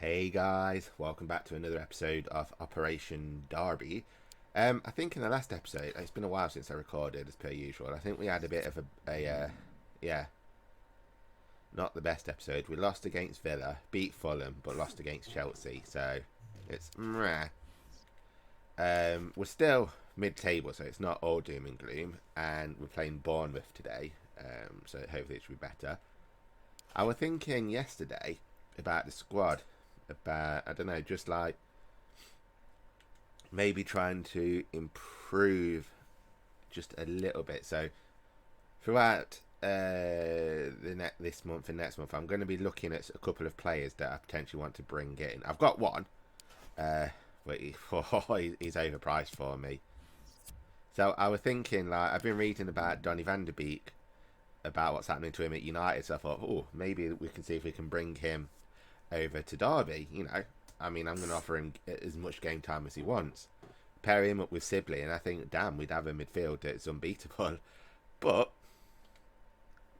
Hey guys, welcome back to another episode of Operation Derby. I think in the last episode, it's been a while since I recorded as per usual. I think we had a bit of yeah, not the best episode. We lost against Villa, beat Fulham, but lost against Chelsea. So it's meh. We're still mid-table, so it's not all doom and gloom. And we're playing Bournemouth today, so hopefully it should be better. I was thinking yesterday about the squad, about, I don't know, just like maybe trying to improve just a little bit. So throughout this month and next month, I'm going to be looking at a couple of players that I potentially want to bring in. I've got one, but he's overpriced for me. So I was thinking, like, I've been reading about Donny van der Beek, about what's happening to him at United. So I thought, oh, maybe we can see if we can bring him over to Derby. You know, I mean, I'm going to offer him as much game time as he wants. Pair him up with Sibley, and I think, damn, we'd have a midfield that's unbeatable. But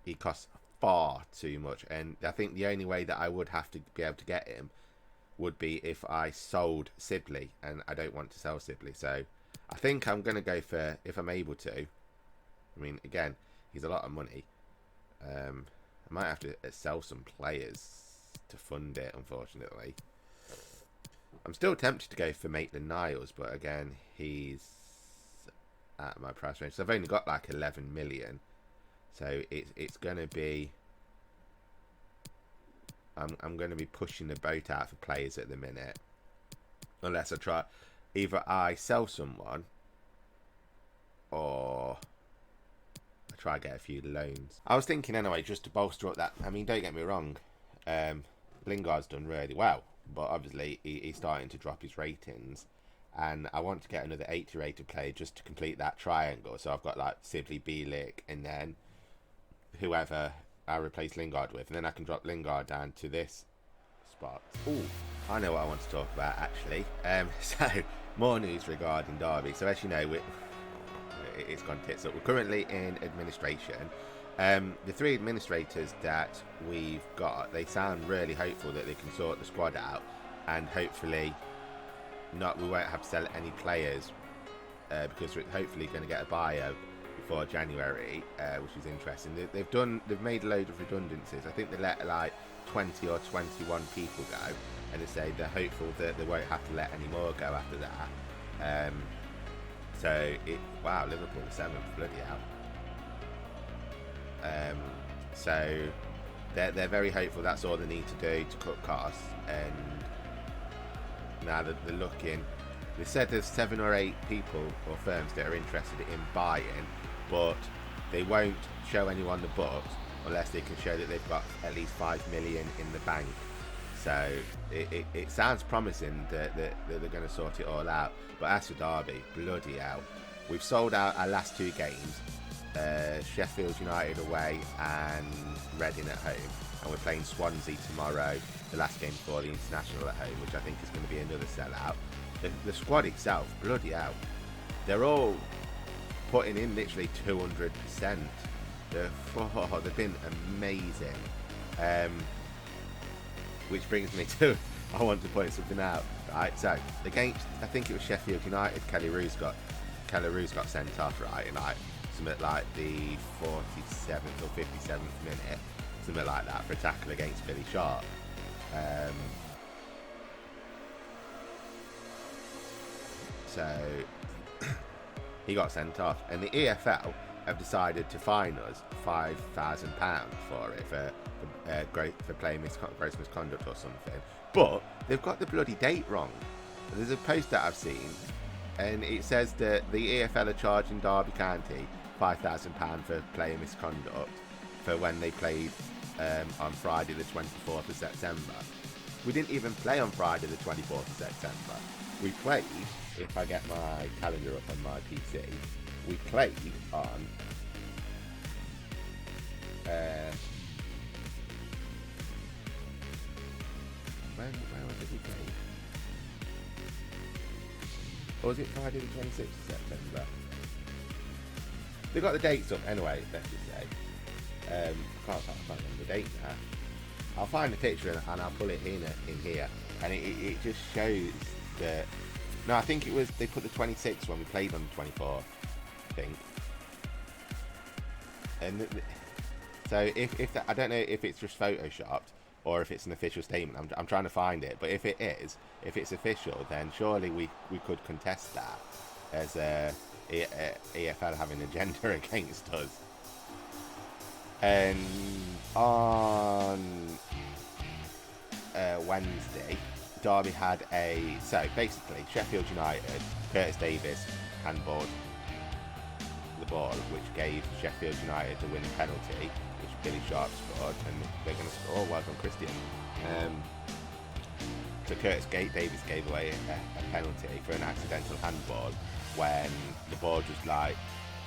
he costs far too much, and I think the only way that I would have to be able to get him would be if I sold Sibley, and I don't want to sell Sibley. So I think I'm going to go for, if I'm able to. I mean, again, he's a lot of money. I might have to sell some players to fund it, unfortunately. I'm still tempted to go for Maitland-Niles, but again, he's at my price range. So I've only got like 11 million. So it's going to be... I'm going to be pushing the boat out for players at the minute. Unless I try... Either I sell someone, or I try to get a few loans. I was thinking anyway, just to bolster up that... I mean, don't get me wrong. Lingard's done really well, but obviously he's starting to drop his ratings, and I want to get another 80 rated player just to complete that triangle. So I've got like Sibley, Bielik, and then whoever I replace Lingard with, and then I can drop Lingard down to this spot. Ooh, I know what I want to talk about actually. So more news regarding Derby. So as you know, it's gone tits up. We're currently in administration. The three administrators that we've got, they sound really hopeful that they can sort the squad out, and hopefully we won't have to sell any players, because we're hopefully going to get a bio before January, which is interesting. They've made a load of redundancies. I think they let like 20 or 21 people go, and they say they're hopeful that they won't have to let any more go after that. Wow, Liverpool 7th, bloody hell. So they're very hopeful that's all they need to do to cut costs, and now they're looking. They said there's 7 or 8 people or firms that are interested in buying, but they won't show anyone the books unless they can show that they've got at least 5 million in the bank. So it sounds promising that they're going to sort it all out. But as for Derby, bloody hell, we've sold out our last 2 games. Sheffield United away and Reading at home, and we're playing Swansea tomorrow, the last game before the international at home, which I think is going to be another sellout. The squad itself, bloody hell, they're all putting in literally 200%. They've been amazing. Which brings me to, I want to point something out, right? So against, I think it was Sheffield United, Kelly Roos got sent off, right? And something like the 47th or 57th minute, something like that, for a tackle against Billy Sharp. So he got sent off, and the EFL have decided to fine us £5,000 for it, for playing gross misconduct or something. But they've got the bloody date wrong. There's a post that I've seen, and it says that the EFL are charging Derby County £5,000 for player misconduct for when they played on Friday the 24th of September. We didn't even play on Friday the 24th of September. We played, if I get my calendar up on my PC, we played on where did we play? Or was it Friday the 26th of September? They got the dates up anyway, let's just say. I can't remember the date now. I'll find the picture and I'll pull it in here. and it just shows that. No, I think it was they put the 26 when we played on the 24. I think. And so if that, I don't know if it's just photoshopped or if it's an official statement. I'm trying to find it, but if it is, if it's official, then surely we could contest that as EFL having an agenda against us. And on Wednesday, Derby had so basically Sheffield United, Curtis Davis handballed the ball, which gave Sheffield United the winning penalty, which Billy Sharp scored, and they're going to score. Well done, Christian. So Curtis Davis gave away a penalty for an accidental handball when the ball just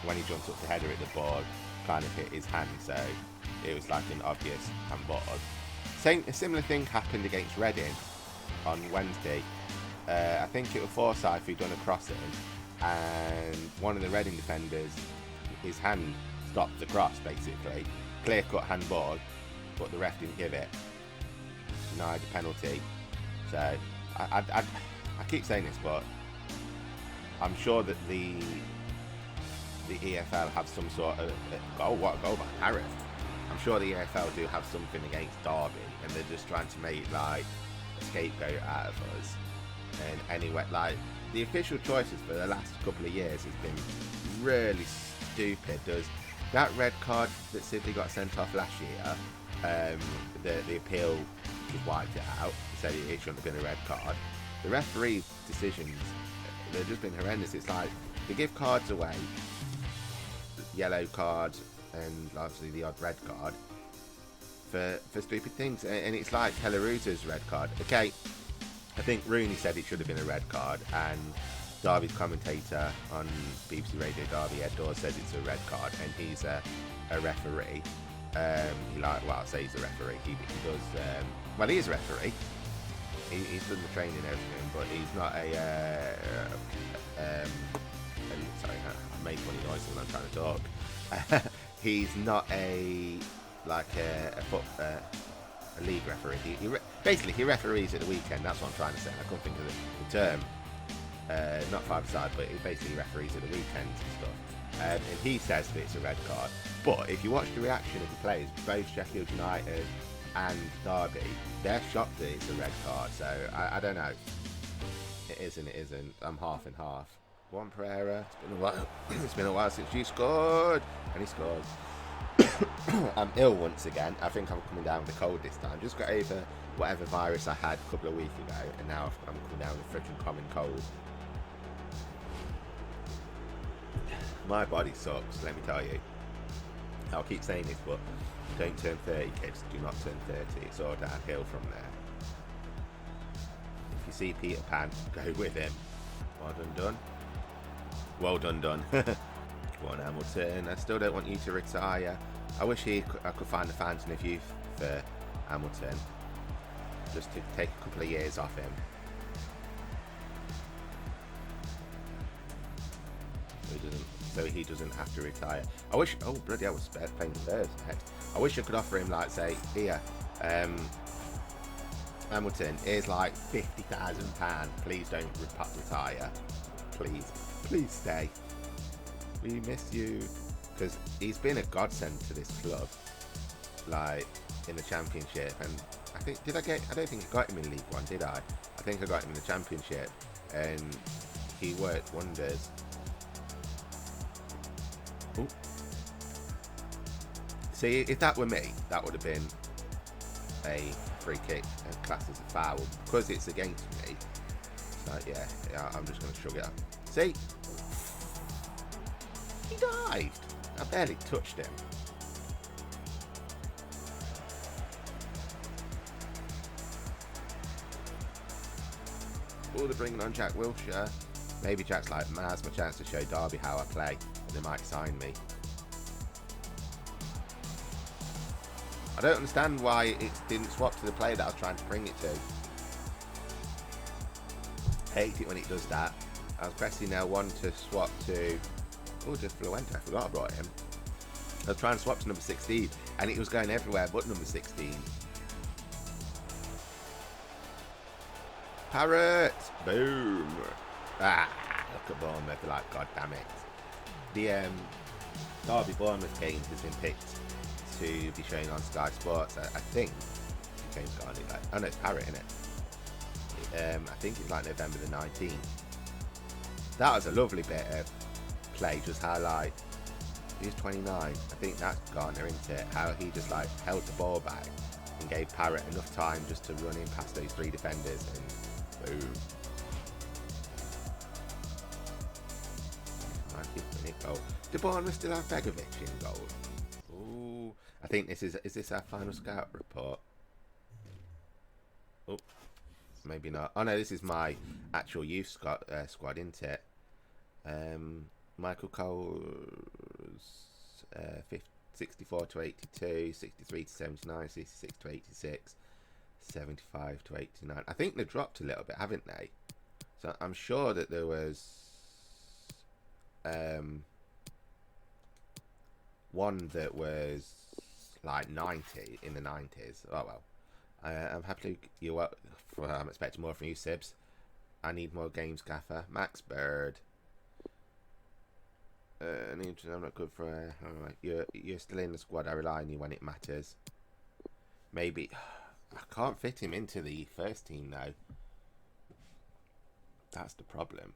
when he jumped up to header it, the ball kind of hit his hand, so it was like an obvious handball. A similar thing happened against Reading on Wednesday. I think it was Forsyth who done a crossing, and one of the Reading defenders, his hand stopped the cross, basically. Clear-cut handball, but the ref didn't give it. Denied the penalty. So, I keep saying this, but I'm sure that the EFL have some sort of what a goal by Harris. I'm sure the EFL do have something against Derby, and they're just trying to make a scapegoat out of us. And anyway, the official choices for the last couple of years has been really stupid. There's that red card that Sidley got sent off last year. The appeal just wiped it out, said it shouldn't have been a red card. The referee decisions, they've just been horrendous. It's like they give cards away, yellow card and obviously the odd red card for stupid things, and it's like Telleruta's red card. Okay, I think Rooney said it should have been a red card, and Derby's commentator on BBC Radio Derby, Ed Dawes, says it's a red card, and he's a referee. I say he's a referee. He does. He is a referee. He's done the training and everything, but he's not sorry, I made funny noises when I'm trying to talk. He's not a league referee. Basically he referees at the weekend. That's what I'm trying to say. I can't think of the term. Not five-a-side, but he basically referees at the weekends and stuff. And he says that it's a red card. But if you watch the reaction of the players, both Sheffield United and Derby, they're shocked that it's a red card. So I don't know. It isn't. I'm half and half. Juan Pereira, it's been a while. It's been a while since you scored, and he scored. I'm ill once again. I think I'm coming down with a cold this time. Just got over whatever virus I had a couple of weeks ago, and now I'm coming down with a freaking common cold. My body sucks, let me tell you. I'll keep saying this, but don't turn 30, kids. Do not turn 30. It's all downhill from there. If you see Peter Pan, go with him. Well done. Go on, Hamilton. I still don't want you to retire. I wish I could find the fountain of youth for Hamilton, just to take a couple of years off him. So he doesn't have to retire. I wish. Oh bloody hell, I was playing Spurs next. I wish I could offer him, say, here, Hamilton, here's £50,000. Please don't retire. Please stay. We miss you, because he's been a godsend to this club, in the Championship. And I don't think I got him in League One, did I? I think I got him in the Championship, and he worked wonders. Ooh. See, if that were me, that would have been a free kick and classed as a foul. Because it's against me, so yeah, I'm just going to shrug it up. See? He dived. I barely touched him. Oh, they're bringing on Jack Wilshere. Maybe Jack's like, now's my chance to show Derby how I play, and they might sign me. I don't understand why it didn't swap to the player that I was trying to bring it to. Hate it when it does that. I was pressing L1 to swap to... Oh, just Fluente. I forgot I brought him. I was trying to swap to number 16, and it was going everywhere but number 16. Parrot! Boom! Ah, look at Bournemouth, like, god damn it. The Derby Bournemouth game has been picked to be shown on Sky Sports. I think the game's got on it, like, oh no, it's Parrot, isn't it? I think it's like November the 19th. That was a lovely bit of play, just how like, he's 29, I think that's Garner, isn't it? How he just like held the ball back and gave Parrot enough time just to run in past those 3 defenders and boom. Goal. Do Bournemouth still have Begovic in goal? Ooh, I think is this our final scout report? Oh, maybe not. Oh no, this is my actual youth squad, isn't it? Michael Cole's 64 to 82, 63 to 79, 66 to 86, 75 to 89. I think they dropped a little bit, haven't they? So I'm sure that there was one that was like 90 in the 90s. Oh well. I'm happy I'm expecting more from you, Sibs. I need more games, Gaffer. Max Bird. I'm not good for. You're still in the squad. I rely on you when it matters. Maybe I can't fit him into the first team though. That's the problem.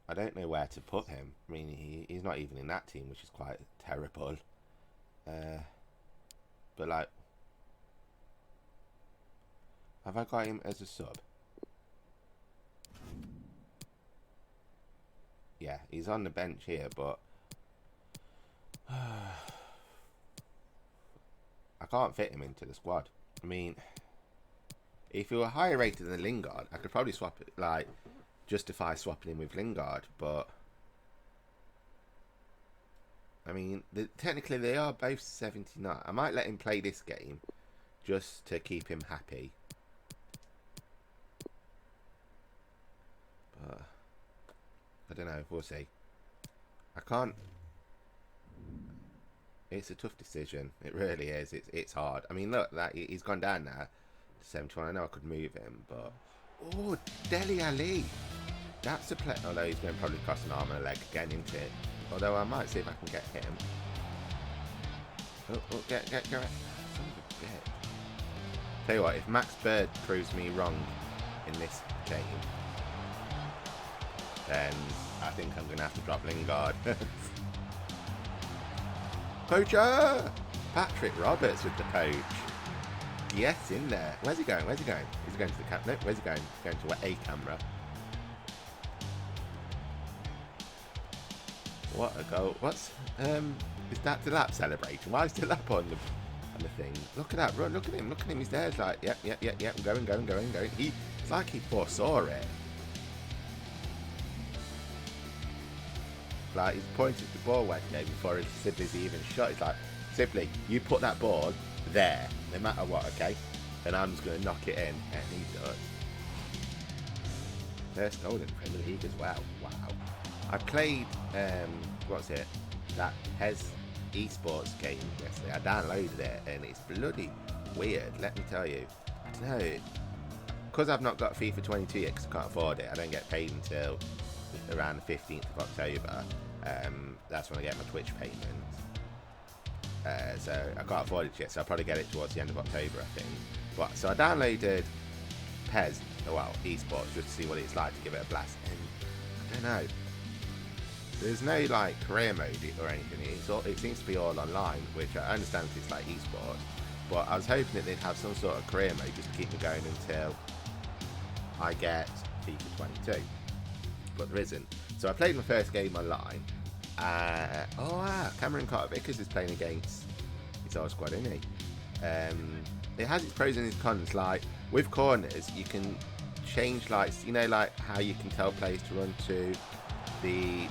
I don't know where to put him. I mean, he's not even in that team, which is quite terrible. But like, have I got him as a sub? Yeah, he's on the bench here, but I can't fit him into the squad. I mean, if he were higher rated than Lingard, I could probably swap it, like, justify swapping him with Lingard, but I mean, technically they are both 79. I might let him play this game just to keep him happy. But I don't know, we'll see. I can't. It's a tough decision. It really is. It's hard. I mean, look, that he's gone down now to 71. I know I could move him, but oh, Dele Alli. That's a play. Although he's going to probably cross an arm and a leg again, isn't it? Although I might see if I can get him. Oh, get it. Son of a bitch. Tell you what, if Max Bird proves me wrong in this game, then I think I'm going to have to drop Lingard. Poacher! Patrick Roberts with the poach. Yes, in there. Where's he going? Is he going to the camera? No, where's he going? He's going to a camera. What a goal. What's is that Delap celebration? Why is Delap on the thing? Look at that run, look at him, he's there. It's like, yep, I'm going. It's like he foresaw it. Like, he's pointed the ball went there before Sibley's even shot. It's like, Sibley, you put that ball there, no matter what, okay? And I'm just going to knock it in. And he does. First goal in the Premier League as well. Wow. I played, what's it? That PES esports game yesterday. I downloaded it and it's bloody weird, let me tell you. I don't know. Because I've not got FIFA 22 yet because I can't afford it. I don't get paid until around the 15th of October. That's when I get my Twitch payment. So I can't afford it yet, so I'll probably get it towards the end of October, I think. But so I downloaded PES, esports, just to see what it's like to give it a blast. And I don't know. There's no like career mode or anything. It seems to be all online, which I understand because it's like esports. But I was hoping that they'd have some sort of career mode just to keep me going until I get FIFA 22. But there isn't. So I played my first game online. Cameron Carter-Vickers is playing against his old squad, isn't he? It has its pros and its cons. Like with corners, you can change, like, you know, like how you can tell players to run to the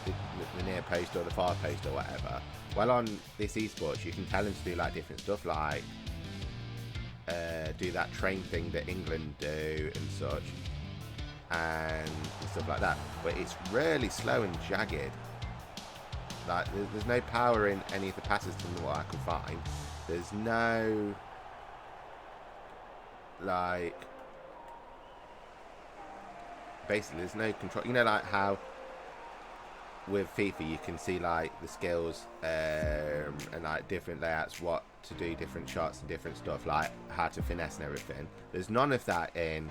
near post or the far post or whatever. Well, on this esports, you can tell them to do like different stuff, like do that train thing that England do and such, and stuff like that. But it's really slow and jagged. Like there's no power in any of the passes from what I can find. There's no like, basically there's no control. You know, like how with FIFA you can see like the skills and like different layouts, what to do, different shots and different stuff, like how to finesse and everything. There's none of that in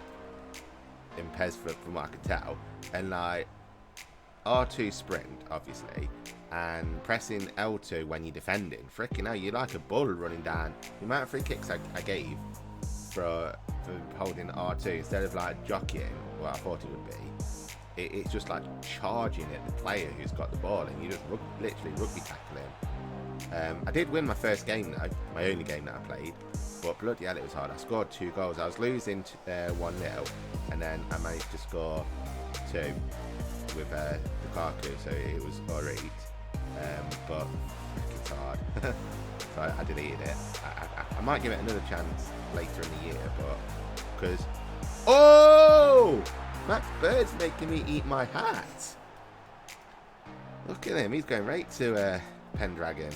PES from what I can tell. And like R2 sprint obviously, and pressing L2 when you're defending, freaking hell, you're like a bull running down. The amount of free kicks I gave for holding R2 instead of like jockeying what I thought it would be, it's just like charging at the player who's got the ball, and you just literally rugby tackle him. I did win my first game though, my only game that I played, but bloody hell it was hard. I scored 2 goals. I was losing 1-0, and then I managed to score 2 with Lukaku, so it was alright, but it's hard. So I deleted it. I might give it another chance later in the year, but because Max Bird's making me eat my hat. Look at him, he's going right to Pendragon.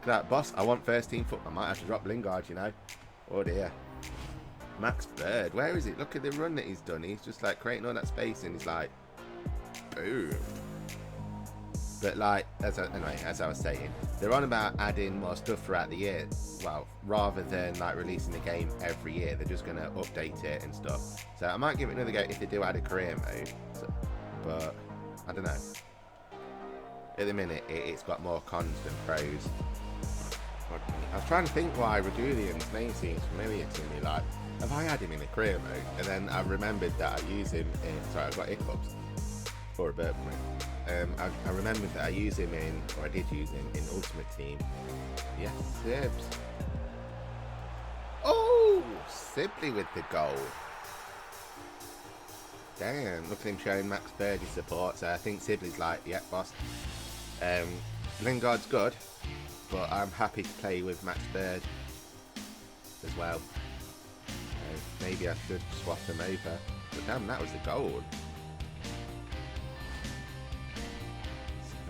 That boss, I want first team foot. I might have to drop Lingard, you know. Oh dear. Max Bird, where is it? Look at the run that he's done. He's just like creating all that space, and he's like, boom. But like, as I was saying, they're on about adding more stuff throughout the year. Well, rather than like releasing the game every year, they're just going to update it and stuff. So I might give it another go if they do add a career mode. So, but I don't know. At the minute, it's got more cons than pros. I was trying to think why Radulian's name seems familiar to me. Like, have I had him in a career mode? And then I remembered that I use him in. Sorry, I've got hiccups. Or a burp. I remembered that I use him in, or I did use him in Ultimate Team. Yes, Sibs. Oh, Sibley with the goal. Damn, look at him showing Max Birdie support. So I think Sibley's like, yeah, boss. Lingard's good, but I'm happy to play with Max Bird as well. Maybe I should swap him over. But damn, that was the goal.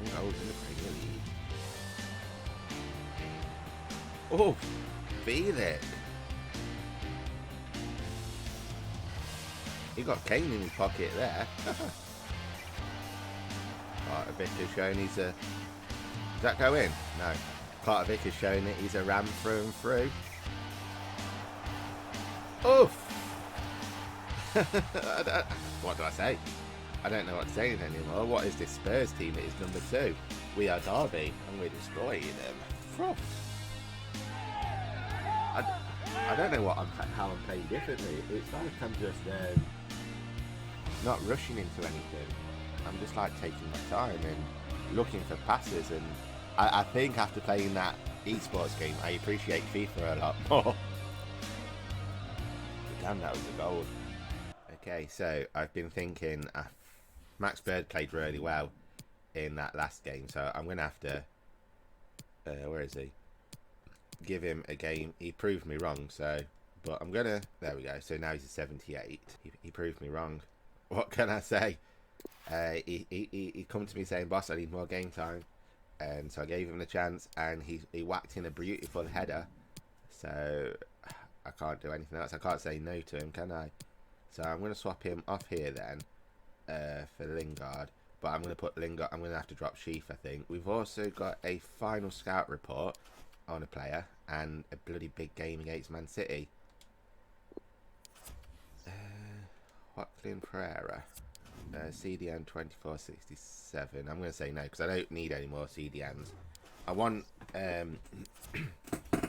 7 goals in the Premier League. Oh, feel it. He got Kane in his pocket there. Carter Vick has shown he's a... Does that go in? No. Carter Vick has shown that he's a ram through and through. Oof! What do I say? I don't know what to say anymore. What is this Spurs team? It is number 2. We are Derby, and we're destroying them. I don't know how I'm playing differently. It's like I'm just not rushing into anything. I'm just like taking my time and looking for passes, and I think after playing that esports game, I appreciate FIFA a lot more. But damn, that was a goal. Okay, so I've been thinking Max Bird played really well in that last game, so I'm going to have to... where is he? Give him a game. He proved me wrong, so... But I'm going to... There we go. So now he's a 78. He proved me wrong. What can I say? He come to me saying, boss, I need more game time. And so I gave him the chance, and he whacked in a beautiful header. So I can't do anything else. I can't say no to him, can I? So I'm going to swap him off here then for Lingard. But I'm going to put Lingard... I'm going to have to drop Sheaf, I think. We've also got a final scout report on a player and a bloody big game against Man City. Joaquin Pereira. CDN 2467. I'm going to say no because I don't need any more CDNs. I want...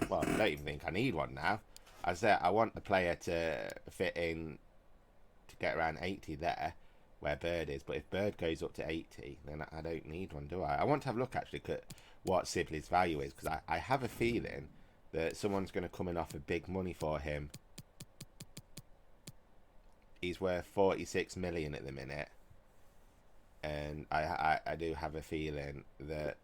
well, I don't even think I need one now. I said I want the player to fit in to get around 80 there, where Bird is. But if Bird goes up to 80, then I don't need one, do I? I want to have a look actually at what Sibley's value is, because I have a feeling that someone's going to come in offer big money for him. He's worth 46 million at the minute, and I do have a feeling that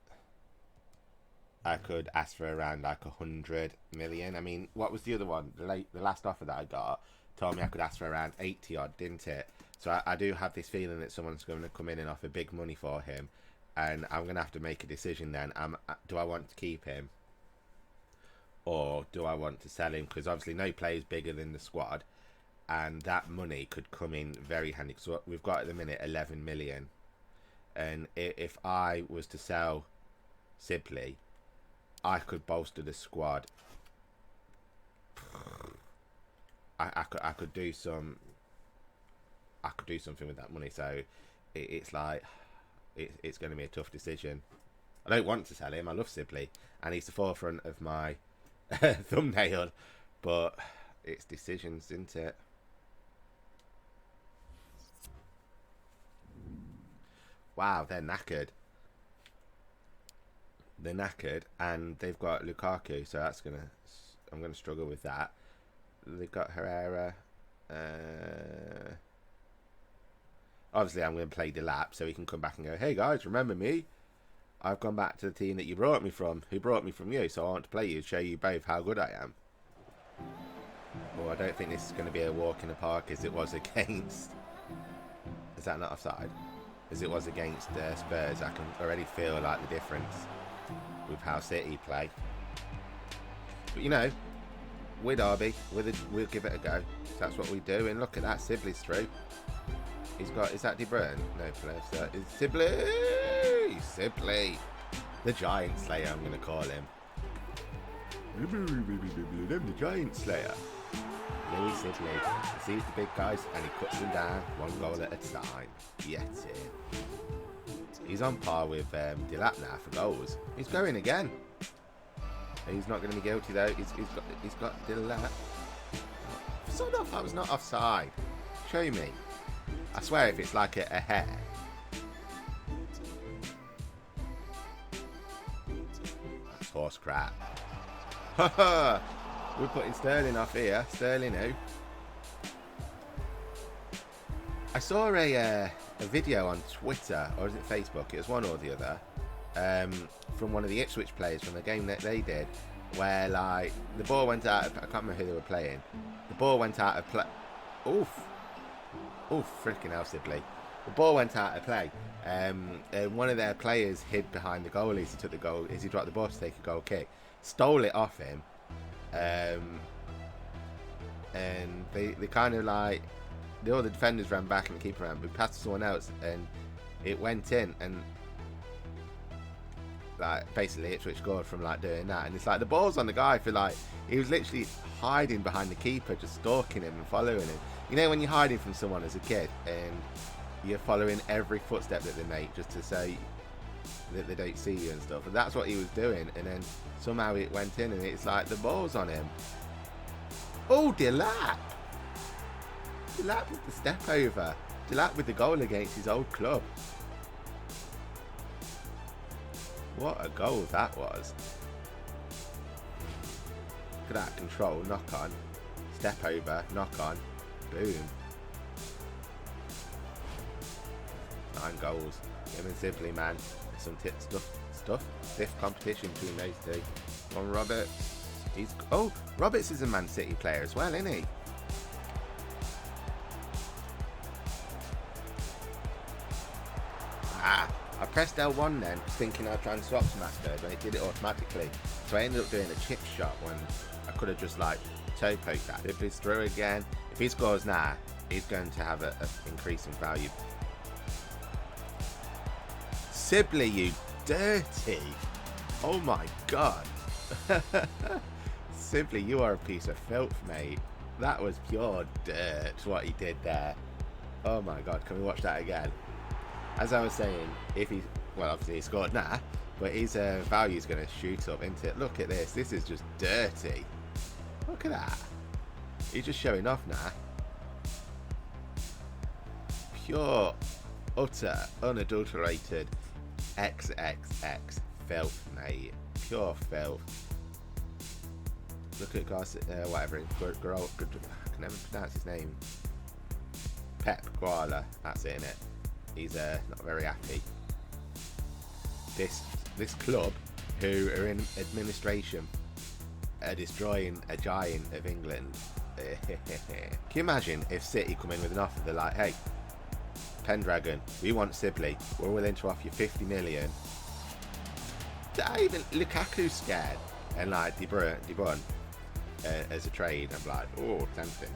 I could ask for around like 100 million. I mean, what was the other one? The last offer that I got told me I could ask for around 80 odd, didn't it? So I do have this feeling that someone's going to come in and offer big money for him, and I'm going to have to make a decision then. Do I want to keep him, or do I want to sell him? Because obviously no player's bigger than the squad, and that money could come in very handy. So we've got at the minute 11 million, and if I was to sell Sibley, I could bolster the squad. I could do some. I could do something with that money. So it's like it's going to be a tough decision. I don't want to sell him. I love Sibley, and he's the forefront of my thumbnail. But it's decisions, isn't it? Wow, they're knackered. They're knackered, and they've got Lukaku, so I'm gonna struggle with that. They've got Herrera. Obviously, I'm going to play Delap so he can come back and go, hey guys, remember me? I've gone back to the team that you brought me from, who brought me from you, so I want to play you, show you both how good I am. Well, I don't think this is going to be a walk in the park as it was against... Is that not offside? As it was against Spurs. I can already feel like the difference with how City play. But you know, with Derby, we'll give it a go. So that's what we do, and look at that, Sibley's through. He's got, is that De Bruyne? No, so it's Sibley! Sibley! The Giant Slayer, I'm going to call him. The Giant Slayer. Louis Sibley. He sees the big guys and he cuts them down one goal at a time. Yes, he's on par with Delap now for goals. He's going again. He's not going to be guilty though. He's got Delap. Sort of, that was not offside. Show me. I swear if it's like a hair. That's horse crap. We're putting Sterling off here. Sterling who? I saw a video on Twitter, or is it Facebook? It was one or the other. From one of the Ipswich players from the game that they did, where like the ball went out of, I can't remember who they were playing. The ball went out of play. Oof. Oh, freaking hell, Sibley. The ball went out of play. And one of their players hid behind the goalie as he took the goal, as he dropped the ball to take a goal kick. Stole it off him. And they kind of like, all the defenders ran back and the keeper ran, but passed to someone else and it went in, and like basically Ipswich scored from like doing that. And it's like the ball's on the guy for like, he was literally hiding behind the keeper, just stalking him and following him. You know when you're hiding from someone as a kid and you're following every footstep that they make just to say that they don't see you and stuff, and that's what he was doing, and then somehow it went in and it's like the ball's on him. Oh, Delap with the step over. Delap with the goal against his old club. What a goal that was. Look at that, control, knock on, step over, knock on, boom. 9 goals. Him and Sibley, man. Some stiff competition between those two. Come on, Roberts. Roberts is a Man City player as well, isn't he? I pressed L1 then, thinking I'd try and swap Smaster, but it did it automatically. So I ended up doing a chip shot when I could have just like toe poked that. If he's through again, if he scores now, he's going to have an increase in value. Sibley, you dirty! Oh my god! Sibley, you are a piece of filth, mate. That was pure dirt, what he did there. Oh my god, can we watch that again? As I was saying, if he, well, obviously he scored now, but his value is going to shoot up, isn't it? Look at this. This is just dirty. Look at that. He's just showing off now. Pure, utter, unadulterated XXX filth, mate. Pure filth. Look at whatever, I can never pronounce his name. Pep Guardiola, that's it, innit? He's not very happy. This club, who are in administration, are destroying a giant of England. Can you imagine if City come in with an offer? They're like, hey, Pendragon, we want Sibley. We're willing to offer you 50 million. Even Lukaku's scared. And like De Bruyne as a trade, I'm like, oh, tempting.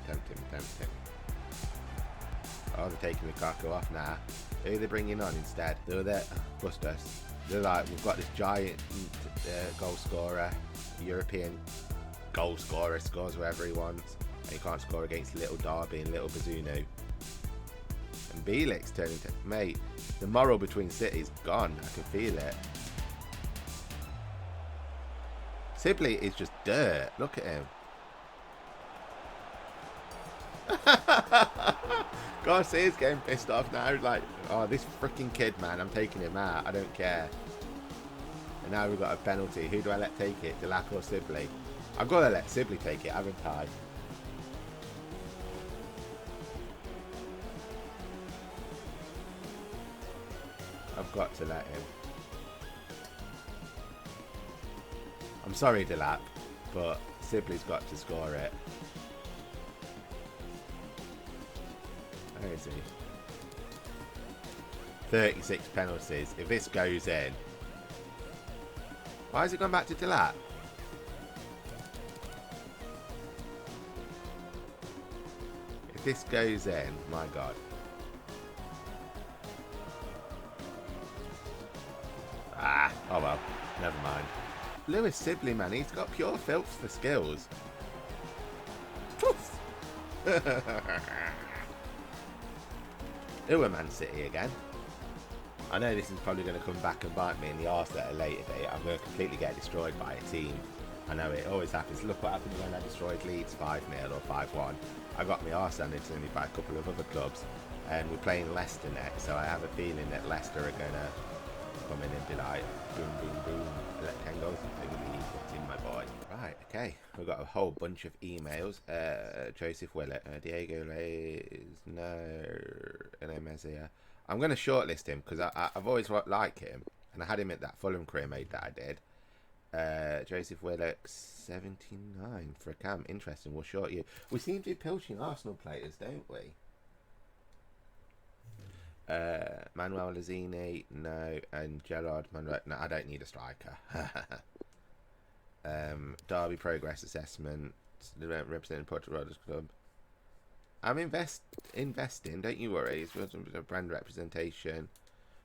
Oh, they're taking Lukaku off now. Who are they bringing on instead? They're there, bust us. They're like, we've got this giant goal scorer, European goal scorer, scores wherever he wants, and he can't score against Little Derby and Little Bazunu. And Bielik's turning to, mate, the moral between cities gone. I can feel it. Sibley is just dirt. Look at him. God, see, he's getting pissed off now. He's like, oh, this freaking kid, man, I'm taking him out. I don't care. And now we've got a penalty. Who do I let take it? Delap or Sibley? I've got to let Sibley take it, haven't I? I've got to let him. I'm sorry, Delap, but Sibley's got to score it. Where is he? 36 penalties. If this goes in... Why has it gone back to Delap? If this goes in, my God. Ah, oh well. Never mind. Lewis Sibley, man, he's got pure filth for skills. Who are Man City again? I know this is probably going to come back and bite me in the arse at a later date. I'm going to completely get destroyed by a team. I know it always happens. Look what happened when I destroyed Leeds 5-0 or 5-1. I got my arse handed to me by a couple of other clubs. And we're playing Leicester next, so I have a feeling that Leicester are going to come in and be like, boom, boom, boom. Let 10 goals into the league. What's in, my boy? Right, okay. We've got a whole bunch of emails. Joseph Willett, Diego Reyes, no, Mezia. I'm going to shortlist him because I've always liked him. And I had him at that Fulham career made that I did. Joseph Willett, 79 for a cam. Interesting, we'll short you. We seem to be pilching Arsenal players, don't we? Manuel Lazzini, no, and Gerard Monroe. No, I don't need a striker. Derby progress assessment, representing Porto Riders Club. I'm investing, don't you worry. It's a brand representation.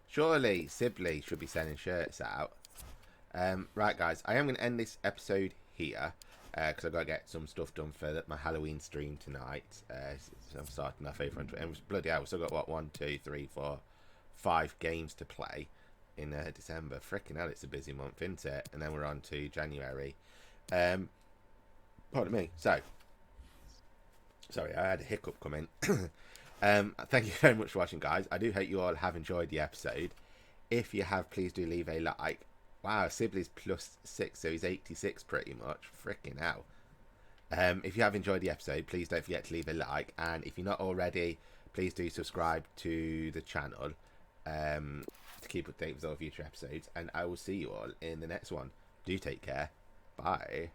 Surely Sibley should be sending shirts out. Right, guys, I am going to end this episode here. Because I've got to get some stuff done for my Halloween stream tonight. So I'm starting off over on and bloody hell, we've still got what 1, 2, 3, 4, 5 games to play in December. Freaking hell, it's a busy month, isn't it? And then we're on to January. Pardon me. So, sorry, I had a hiccup come in. Thank you very much for watching, guys. I do hope you all have enjoyed the episode. If you have, please do leave a like. Wow, Sibley's +6, so he's 86 pretty much. Freaking hell. If you have enjoyed the episode, please don't forget to leave a like. And if you're not already, please do subscribe to the channel to keep updated with all future episodes. And I will see you all in the next one. Do take care. Bye.